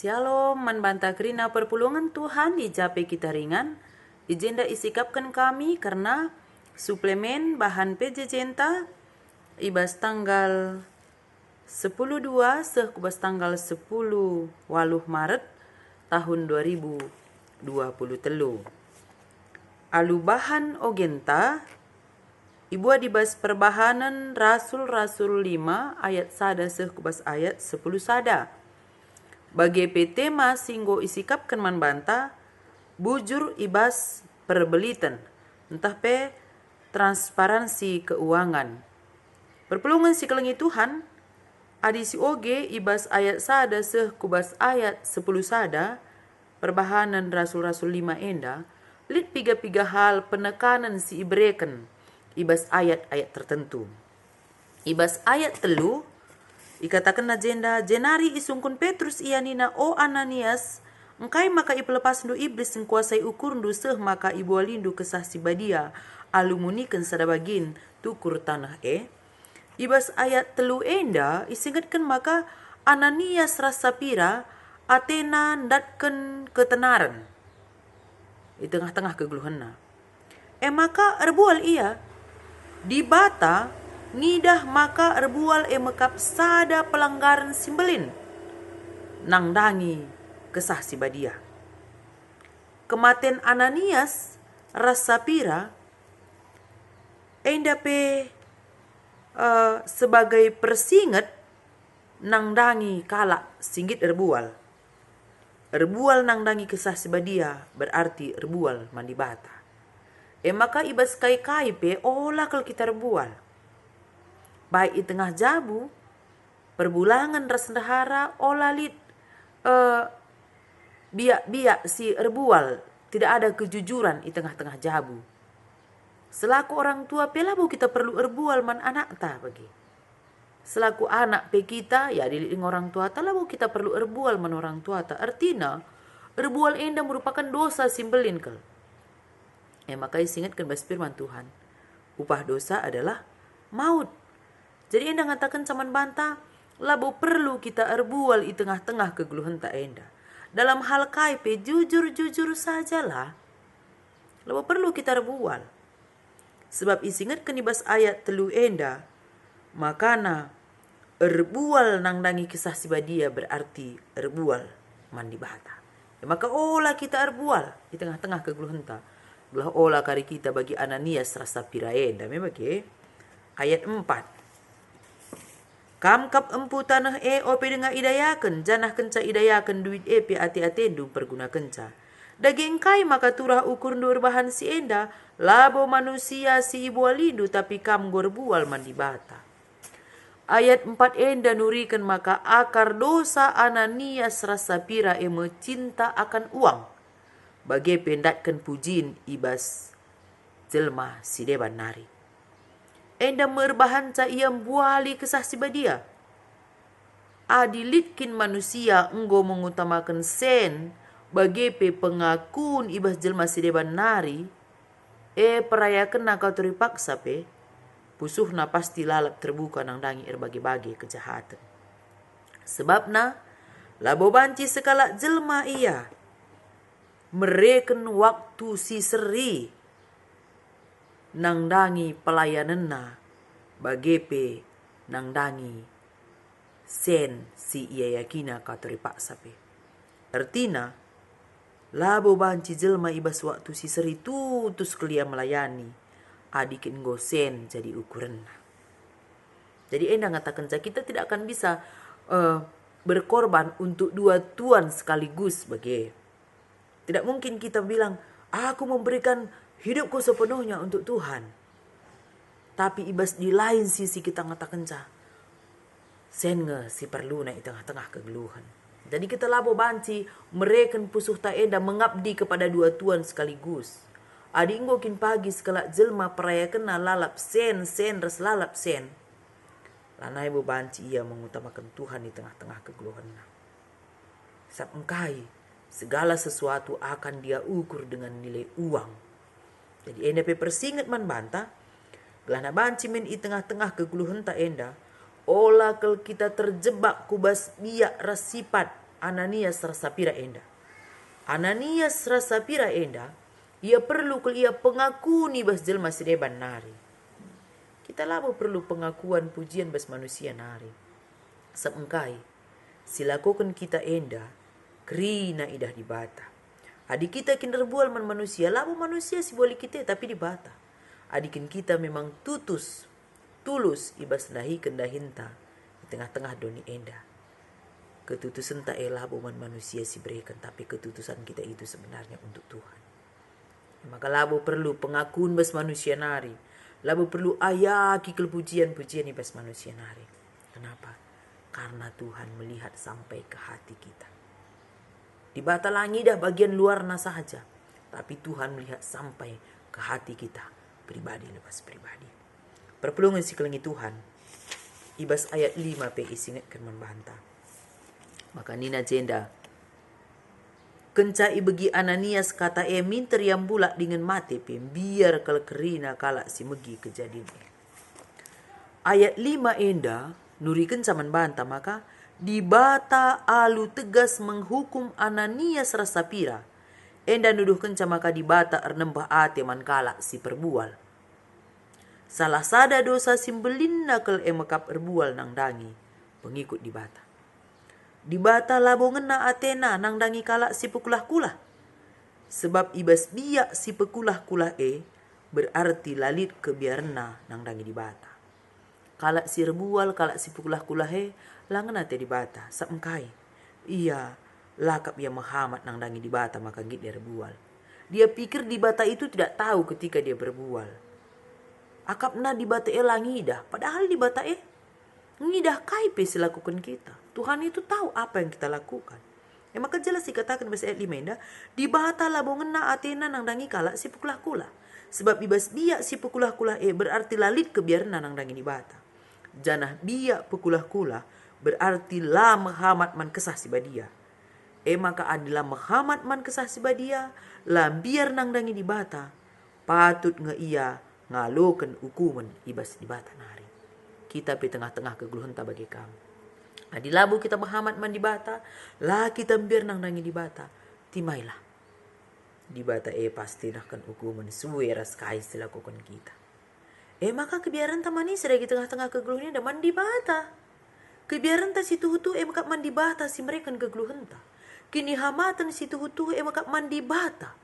Shalom, manbanta kerina perpulungan Tuhan di jape kita ringan. Ijenda isikapkan kami karena suplemen bahan PJ Jenta ibas tanggal 10.2 kubas tanggal 10 waluh Maret tahun 2023. Alu bahan ogenta Ibu dibas perbahanan Rasul 5 ayat sada kubas ayat 10 sada. Bagi PT singgo isikapkan manbanta bujur ibas perbelitan entah pe transparansi keuangan. Perpulungan si kelengi Tuhan adi si oge ibas ayat sada kubas ayat 10 sada perbahanan Rasul 5 enda lit piga hal penekanan si ibreken ibas ayat-ayat tertentu. Ibas ayat telu ikatakan agenda jenari isungkun Petrus ianina o Ananias engkai maka ipelepas ndu iblis yang kuasai ukur ndu seh maka ibu alindu kesah si badia alumunikan sadabagin tukur tanah ibas ayat telu enda isingatkan maka Ananias rasa pira Athena ndatken ketenaran di tengah-tengah kegeluhanna maka erbual ia di bata nidah maka erbual mekap sada pelanggaran simbelin nang dangi kesah si badia. Kematian Ananias rasa pira endape sebagai persinget nang dangi kalak singgit erbual. Erbual nang dangi kesah si badia berarti erbual mandi bata. Maka ibas kai pe olah kalau kita erbual. Baik di tengah jabu, perbulangan rasendahara olalit biak-biak si erbual, tidak ada kejujuran di tengah-tengah jabu. Selaku orang tua pelabu kita perlu erbual man anak ta bagi. Selaku anak pe kita ya diling orang tua ta labu kita perlu erbual man orang tua ta. Artinya erbual enda merupakan dosa simbelin kel. Maka isingatkan bas firman Tuhan. Upah dosa adalah maut. Jadi enda ngatakan caman banta, labo perlu kita erbual di tengah-tengah kegeluhan tak enda. Dalam hal kaipe jujur-jujur sajalah. Labo perlu kita erbual. Sebab isingatkan ibas ayat telu enda, makana erbual nang dangi kisah si badia berarti erbual mandi bata. Maka olah kita erbual di tengah-tengah kegeluhan tak. Belah olah kari kita bagi Ananias rasa pira enda. Memang ayat 4. Kam kap empu tanah ope dengan idayakan janah kenca idayakan duit pe ati-atendu perguna kenca. Daging kai maka turah ukur nur bahan si enda labo manusia si ibu alindu tapi kam gorbual mandi bata. Ayat 4 enda nurikan maka akar dosa Ananias rasa pira cinta akan uang. Bagai pendatkan pujin ibas jelma si deban nari. Enda merbahan ca iam buali kesah si badia. Adilitkin manusia enggo mengutamakan sen bagi pe pengakun ibas jelma si deban nari. Perayakan nakau teripaksa pe. Pusuhna pasti lalap terbuka nang dangi bagi-bagi kejahatan. Sebabna labo banci sekala jelma ia. Mereken waktu si seri nang dangi pelayananna bagepe nang dangi sen si ia yakina katori paksa pe. Artina labo banci jelma ibas waktu si seri tutus kelia melayani adikin go sen jadi ukuran. Jadi enda ngatakan kita tidak akan bisa berkorban untuk dua tuan sekaligus bagi. Tidak mungkin kita bilang aku memberikan hidupku sepenuhnya untuk Tuhan. Tapi ibas di lain sisi kita ngatakan sen si perlu naik tengah-tengah kegeluhan. Jadi kita labo banci mereken pusuh ta enda mengabdi kepada dua tuan sekaligus. Adi inggokin pagi sekala jelma perayakan lalap sen res lalap sen. Lanai bo banci ia mengutamakan Tuhan di tengah-tengah kegeluhan. Sab engkai segala sesuatu akan dia ukur dengan nilai uang. Jadi enda pe persingat man banta. Gelana banci men i tengah-tengah kegeluhan tak enda. Olah kalau kita terjebak kubas biak rasifat Ananias Rasapira enda. Ananias Rasapira enda, ia perlu ia pengakuan ibas jelma sideban nari. Kita labo perlu pengakuan pujian bas manusia nari. Semengkai, silakukan kita enda, kerina idah di bata. Adik kita kinder bual man manusia, labo manusia si boleh kita tapi di bata. Adikin kita memang tulus ibas nahi kendahinta di tengah-tengah doni enda. Ketutusan tak labo man manusia si berikan, tapi ketutusan kita itu sebenarnya untuk Tuhan. Maka labo perlu pengakuan bas manusia nari. Labo perlu ayaki kepujian-pujian ibas manusia nari. Kenapa? Karena Tuhan melihat sampai ke hati kita. Di bata langit dah bagian luarna saja, tapi Tuhan melihat sampai ke hati kita, pribadi lepas pribadi. Perpelungan si kelengi Tuhan, ibas ayat 5 pe isingatkan membantah. Maka nina jenda, kencai bagi Ananias kata minter yang bulak dengan mati pe, biar kal kerina kalak si megi kejadian. Ayat 5 enda, nurikan caman bantah, maka di bata alu tegas menghukum Ananias Rasapira. Enda nuduhkan maka di bata ernembah ate man kalak si perbual. Salah sada dosa simbelina kel emakap erbual nang dangi, pengikut di bata. Di bata labo ngena atena nang dangi kalak si pekulah-kulah. Sebab ibas biak si pekulah-kulah berarti lalit kebiarna nang dangi di bata. Kalak si rebual, kalak si pekulah-kulah langan ate di bata. Samkai iya lakap ia Muhammad nang dangi di bata maka git dia rebual. Dia pikir di bata itu tidak tahu ketika dia berbual. Akapna di bata langidah, padahal di bata ngidah kaipe silakukan kita. Tuhan itu tahu apa yang kita lakukan. Maka jelas dikatakan bahasa ayat 5 di bata labo ngena atena nang dangi kalak si pekulah-kulah. Sebab ibas biak si pekulah-kulah berarti lalit kebiarna nang dangi di bata. Janah biak pekulah-kulah berarti la Muhammad man kesah si badia. Maka adalah Muhammad man kesah si badia, la biar nang dangi di bata, patut nge ia ngaloken hukuman ibas di bata nari. Kita di tengah-tengah keguluhan tak bagi kamu. Di labu kita Muhammad man di bata, lah kita biar nang dangi di bata, timailah. Di bata pasti nakkan hukuman suweras kai silakukan kita. Maka kebiaran tamani sedang di tengah-tengah keguluhan dan man di bata. Kebiaran ta situ hutu maka man di bata si mereka keguluhan ta. Kini hamatan situ hutu maka man di bata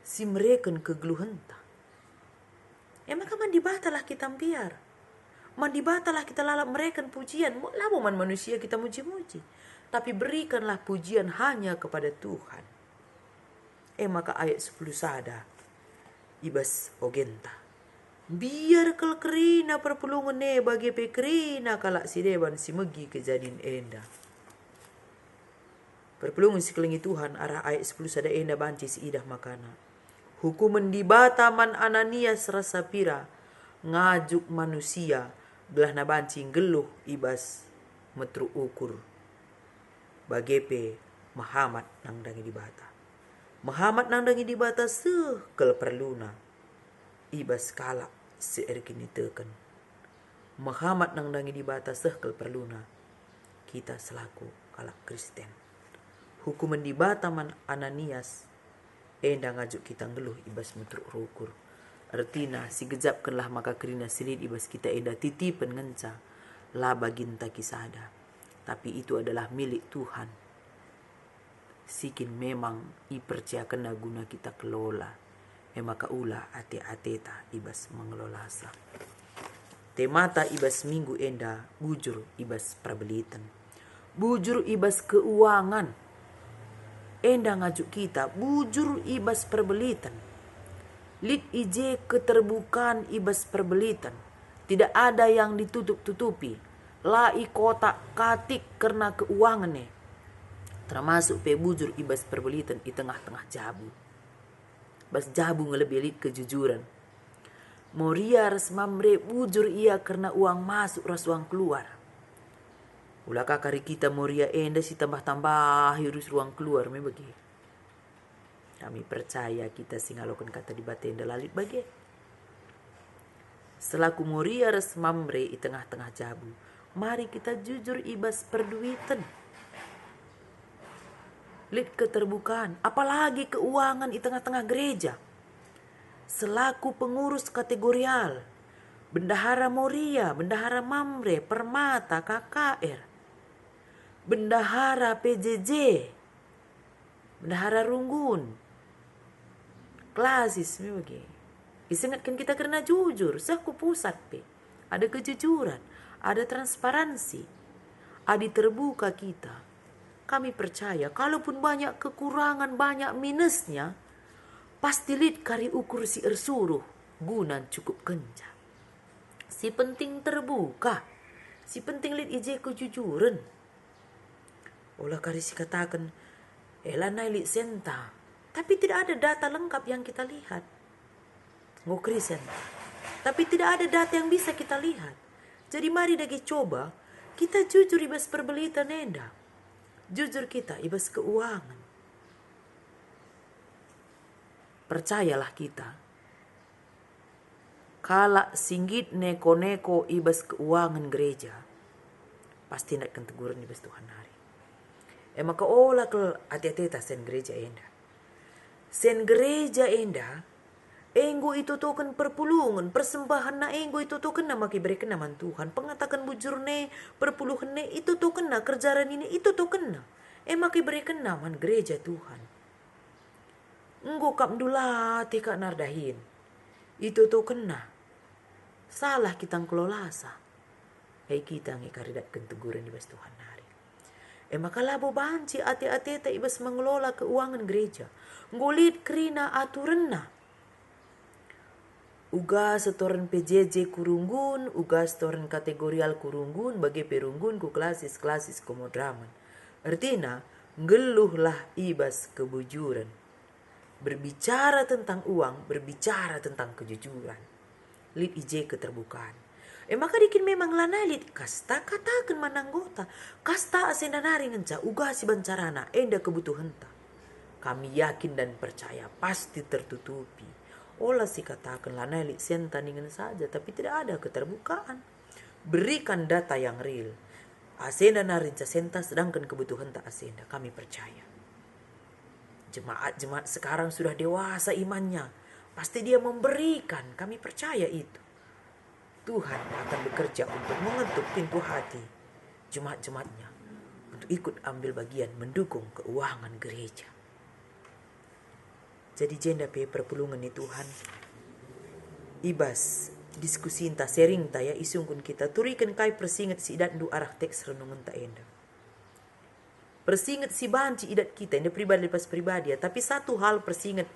si mereka keguluhan ta. Maka man di bata lah kita biar. Man di bata lah kita lalap mereka pujian. Labo man manusia kita muji-muji. Tapi berikanlah pujian hanya kepada Tuhan. Maka ayat 10 sada. Ibas ogenta. Biar kal kerina perpulungan bagi pekerina kalak si deban si megi kejadian enda. Perpulungan si kelengi Tuhan arah ayat 10 sada enda banci si idah makana. Hukuman di bata man Ananias Rasapira ngajuk manusia belah na banci geluh ibas metru ukur bagepe Muhammad nang dangi di bata. Muhammad nang dangi di bata sekel perluna ibas kalak seerkini teken. Muhammad nang dangi di bata sekel perluna kita selaku kalak Kristen. Hukuman di bata man Ananias enda ngajuk kita ngeluh ibas metru ukur. Artina si gejapkanlah maka kerina silid ibas kita enda titipen ngenca la baginta kisada. Tapi itu adalah milik Tuhan. Sikin memang ipercayakan guna kita kelola. Maka ula ate-ateta ibas mengelolasa. Temata ibas minggu enda bujur ibas perbelitan. Bujur ibas keuangan. Enda ngajuk kita bujur ibas perbelitan. Lid ije keterbukaan ibas perbelitan. Tidak ada yang ditutup-tutupi. Lai kotak katik karena keuangannya. Termasuk bujur ibas perbelitan di tengah-tengah jabu. Bas jabu ngelebih lid kejujuran. Moria ras mamre bujur ia karena uang masuk ras uang keluar. Ulah kakari kita moria enda si tambah-tambah hirus ruang keluar me bagi. Kami percaya kita singalokan kata di batenda lalit bagi. Selaku moria ras mamre di tengah-tengah jabu. Mari kita jujur ibas perduitan. Lihat keterbukaan, apalagi keuangan di tengah-tengah gereja. Selaku pengurus kategorial, Bendahara Moria, Bendahara Mamre, Permata, KKR, Bendahara PJJ, Bendahara Runggun, Klasis, begini. Disengatkan kita karena jujur, saku pusat pe. Ada kejujuran, ada transparansi, ada terbuka kita. Kami percaya, kalaupun banyak kekurangan, banyak minusnya, pasti lid kari ukur si ersuruh, gunan cukup kencang. Si penting terbuka, si penting lid ije kejujuran. Olah kari si katakan, elanai lid senta, tapi tidak ada data lengkap yang kita lihat. Ngokri senta, tapi tidak ada data yang bisa kita lihat. Jadi mari dagi coba, kita jujur ibas perbelita nenda. Jujur kita ibas keuangan. Percayalah kita. Kala singgit neko-neko ibas keuangan gereja, pasti nak kan teguran ibas Tuhan hari. Maka olah ke hati-hati sen gereja enda. Sen gereja enda, enggo itu token perpulungan, persembahan na enggo itu token na makiberikan naman Tuhan. Pengatakan bujur ne, perpuluhan ne, itu token na, kerjaan ini, itu token na. Makiberikan naman gereja Tuhan. Enggo kap dulati kak nardahin. Itu token na. Salah kita kelolasa. Hei kita ngikaridat kenteguran ibas Tuhan hari. Maka labo banci ati-ati ta ibas mengelola keuangan gereja. Ngulit kerina aturan na. Uga setoran PJJ kurunggun, uga setoran kategorial kurunggun, bagi perunggun ku klasis komodraman. Artinya, ngeluhlah ibas kebujuran. Berbicara tentang uang, berbicara tentang kejujuran. Lid ije keterbukaan. Maka dikin memang lana lid kasta katakan mananggota. Kasta asendanari ngenca, uga si bancarana, enda kebutuhan ta. Kami yakin dan percaya pasti tertutupi. Olah si katakan lana lid senta ningen saja, tapi tidak ada keterbukaan. Berikan data yang real. Asenda narinca senta sedangkan kebutuhan tak asenda. Kami percaya. Jemaat-jemaat sekarang sudah dewasa imannya. Pasti dia memberikan. Kami percaya itu. Tuhan akan bekerja untuk mengetuk pintu hati jemaat-jemaatnya untuk ikut ambil bagian mendukung keuangan gereja. Jadi jenda pe perpulungan ni Tuhan. Ibas diskusi ta sharing ta ya isungkun kita turikan kai persingat si idat du arah teks renungan ta enda. Persingat si banci idat kita enda pribadi lepas pribadi ya, tapi satu hal persingat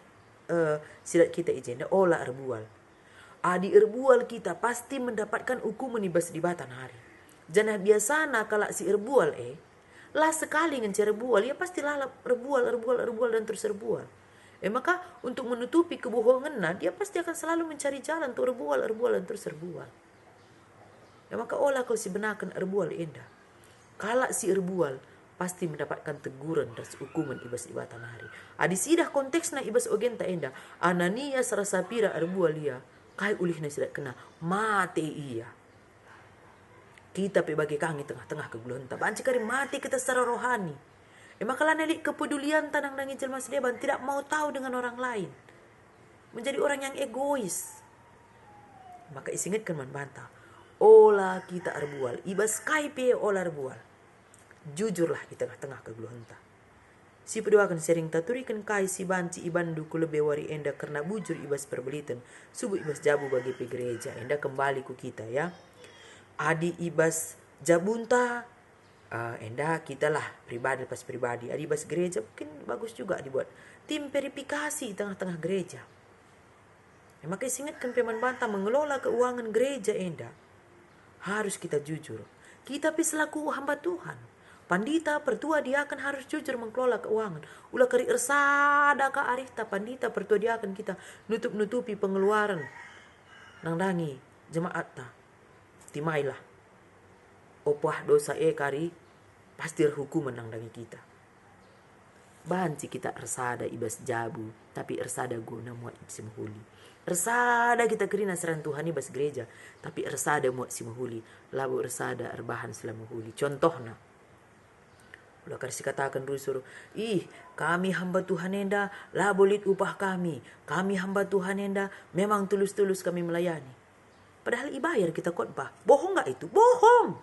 sidat kita ijenda olah erbual. Adi erbual kita pasti mendapatkan hukuman ibas di batan hari. Jangan biasana kalau si erbual lah sekali ngencari erbual ya pasti lah erbual dan terus erbual. Maka untuk menutupi kebohongan dia pasti akan selalu mencari jalan untuk erbual dan terus erbual. Maka olah kalau si benakan erbual indah. Kalau si erbual pasti mendapatkan teguran dan hukuman ibas ibatan hari. Adi sidah konteksna ibas ogenta indah. Anania serasa pira erbual ia. Kai ulihna sidak kena mati ia. Kita pe bagi kangi tengah-tengah keguluhan ta. Banci kari mati kita secara rohani. Maka nelik kepedulian tanang dangi jelma sedeban tidak mau tahu dengan orang lain. Menjadi orang yang egois. Maka isingatkan man bantah. Olah kita erbual. Ibas kai pe olah erbual. Jujurlah di tengah-tengah keguluhan ta. Si pedoakan sering taturikan kai si banci ibandu ku lebih wari enda karena bujur ibas perbelitan. Subuh ibas jabu bagi pe gereja. Enda kembali ku kita ya. Adi ibas jabunta. Enda kita lah pribadi pas pribadi. Adi ibas gereja mungkin bagus juga dibuat. Tim verifikasi tengah-tengah gereja. Maka ingatkan peman bantah mengelola keuangan gereja enda. Harus kita jujur. Kita selaku hamba Tuhan. Pandita, pertua, diakan harus jujur mengelola keuangan. Ulah kari ersada ka arihta pandita, pertua, diakan kita nutup-nutupi pengeluaran. Nang dangi jemaat ta. Timailah. Opah dosa kari pasti hukuman nang dangi kita. Banci kita ersada ibas jabu, tapi ersada guna muat simhuli. Ersada kita kerina seran Tuhan ibas gereja, tapi ersada muat simhuli. Labu ersada erbahan selama huli. Contohna Ulah kasih katakan dulu suruh, kami hamba Tuhan enda, lah bolit upah kami. Kami hamba Tuhan enda, memang tulus-tulus kami melayani. Padahal ibayar kita khotbah. Bohong gak itu? Bohong.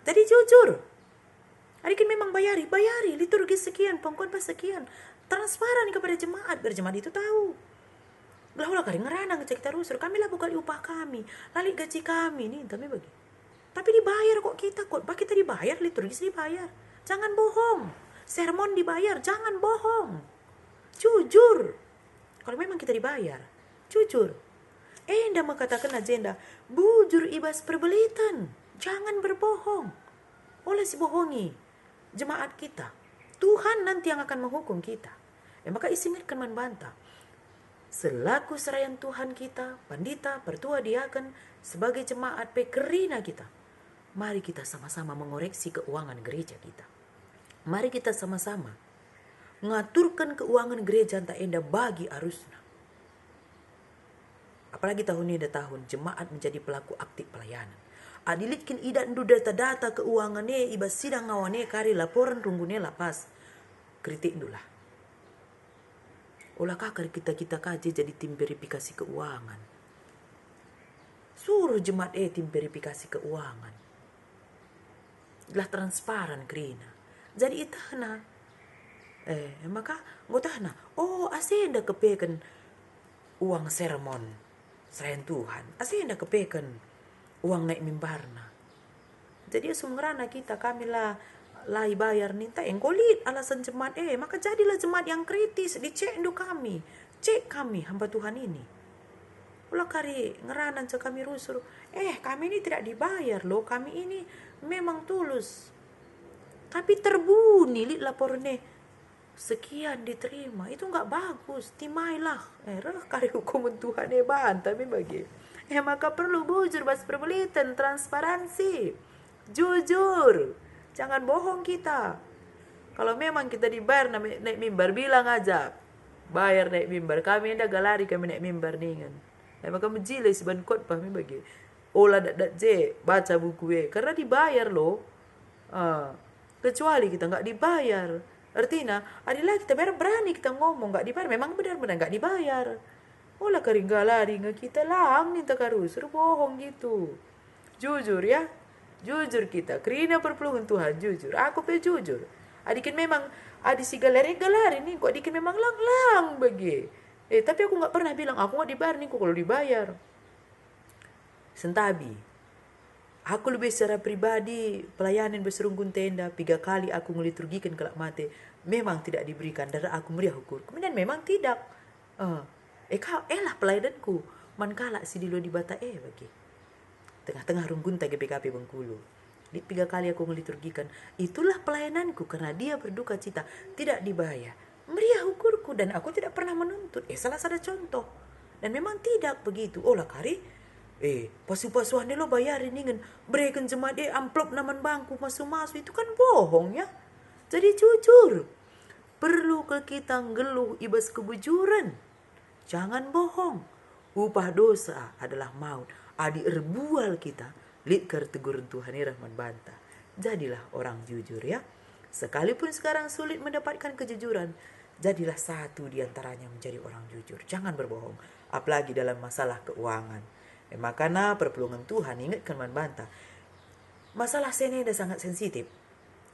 Jadi jujur. Adikin memang bayari, liturgi sekian, pengkhotbah sekian. Transparan kepada jemaat, biar jemaat itu tahu. Ulah kari ngerana ngecek kita rusur, kami lah bukan upah kami, lali gaji kami nih, tapi dibayar kok kita, kita dibayar, liturgi dibayar. Jangan bohong. Sermon dibayar, jangan bohong. Jujur. Kalau memang kita dibayar, jujur. Enda mengatakan agenda, bujur ibas perbelitan. Jangan berbohong. Oleh si bohongi jemaat kita, Tuhan nanti yang akan menghukum kita. Maka isingatkan membantah. Selaku serayan Tuhan kita, pandita, pertua, diaken, sebagai jemaat pekerina kita, mari kita sama-sama mengoreksi keuangan gereja kita. Mari kita sama-sama ngaturkan keuangan gereja tak enda bagi arusna. Apalagi tahun ini ada tahun jemaat menjadi pelaku aktif pelayanan. Adilitkin idan du data keuangannya ibas sidang ngawane kari laporan runggune lapas. Kritik dulah. Olah kakar kita kaji jadi tim verifikasi keuangan. Suruh jemaat tim verifikasi keuangan. Lah transparan krina. Jadi itahna. Maka ngotahna. Asenda kepekan uang sermon selain Tuhan. Asenda kepekan uang naik mimbarna. Jadi semengerana kita kami lah bayar ninta engkolit alasan jemaat maka jadilah jemaat yang kritis, dicek dulu kami. Cek kami hamba Tuhan ini. Ulah kari ngeranan cek kami rusur. Kami ini tidak dibayar loh. Kami ini memang tulus. Tapi terbunyi lapornya sekian diterima. Itu enggak bagus. Timailah. Kari hukum Tuhan bantah bagi. Maka perlu bujur bas perbelitan, transparansi. Jujur. Jangan bohong kita. Kalau memang kita dibayar naik mimbar, bilang aja. Bayar naik mimbar. Kami enda galari kami naik mimbar ningan. Maka menjilai seban khotbah bagi. Olah dak baca buku karena dibayar loh. Kecuali kita nggak dibayar. Artinya, adilah kita berani kita ngomong nggak dibayar. Memang benar-benar nggak dibayar. Olah lari nggak kita lang minta karus. Bohong gitu. Jujur ya. Jujur kita. Kerina perpelungan Tuhan. Jujur. Aku jujur. Adikin memang adi si galari nih. Kok adikin memang lang bagi. Tapi aku nggak pernah bilang aku nggak dibayar nih. Kalau dibayar. Sentabi. Aku lebih secara pribadi pelayanan berserunggun tenda 3 kali aku ngeliturgikan kelak mati memang tidak diberikan darah aku meriah hukur. Kemudian memang tidak. Lah pelayananku mankala si dilo di bata bagi. Tengah-tengah runggun GPKP Bengkulu. Di 3 kali aku ngeliturgikan, itulah pelayananku karena dia berduka cita tidak dibayar. Meriah hukurku dan aku tidak pernah menuntut. Salah satu contoh. Dan memang tidak begitu. Olah kari pasu-pasuan lo bayarin ningen berikan jemaat amplop naman bangku masuk-masuk itu kan bohong ya. Jadi jujur. Perlu ke kita ngeluh ibas kebujuran. Jangan bohong. Upah dosa adalah maut. Adi erbual kita litkar teguran Tuhan rahman bantah. Jadilah orang jujur ya. Sekalipun sekarang sulit mendapatkan kejujuran, jadilah satu diantaranya menjadi orang jujur. Jangan berbohong. Apalagi dalam masalah keuangan. Makanya perpelungan Tuhan ingatkan membantah. Masalah seni ada sangat sensitif.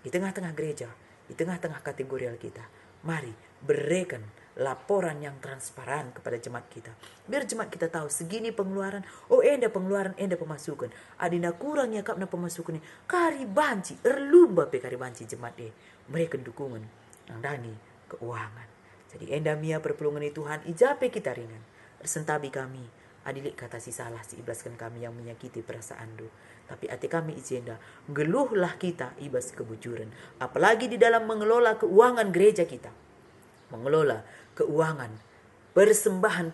Di tengah-tengah gereja, di tengah-tengah kategorial kita. Mari berikan laporan yang transparan kepada jemaat kita. Biar jemaat kita tahu segini pengeluaran. Enda pengeluaran, enda pemasukan. Adina kurangnya kapna pemasukan. Kari banci, erlumba pe kari banci jemaat mereka dukungan yang dani keuangan. Jadi enda mia perpelungan Tuhan ijape kita ringan. Sentabi kami. Adilik kata si salah si iblaskan kami yang menyakiti perasaan do. Tapi hati kami izenda, geluhlah kita ibas kebujuran. Apalagi di dalam mengelola keuangan gereja kita. Mengelola keuangan, persembahan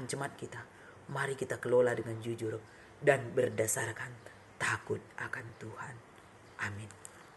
jemaat kita. Mari kita kelola dengan jujur dan berdasarkan takut akan Tuhan. Amin.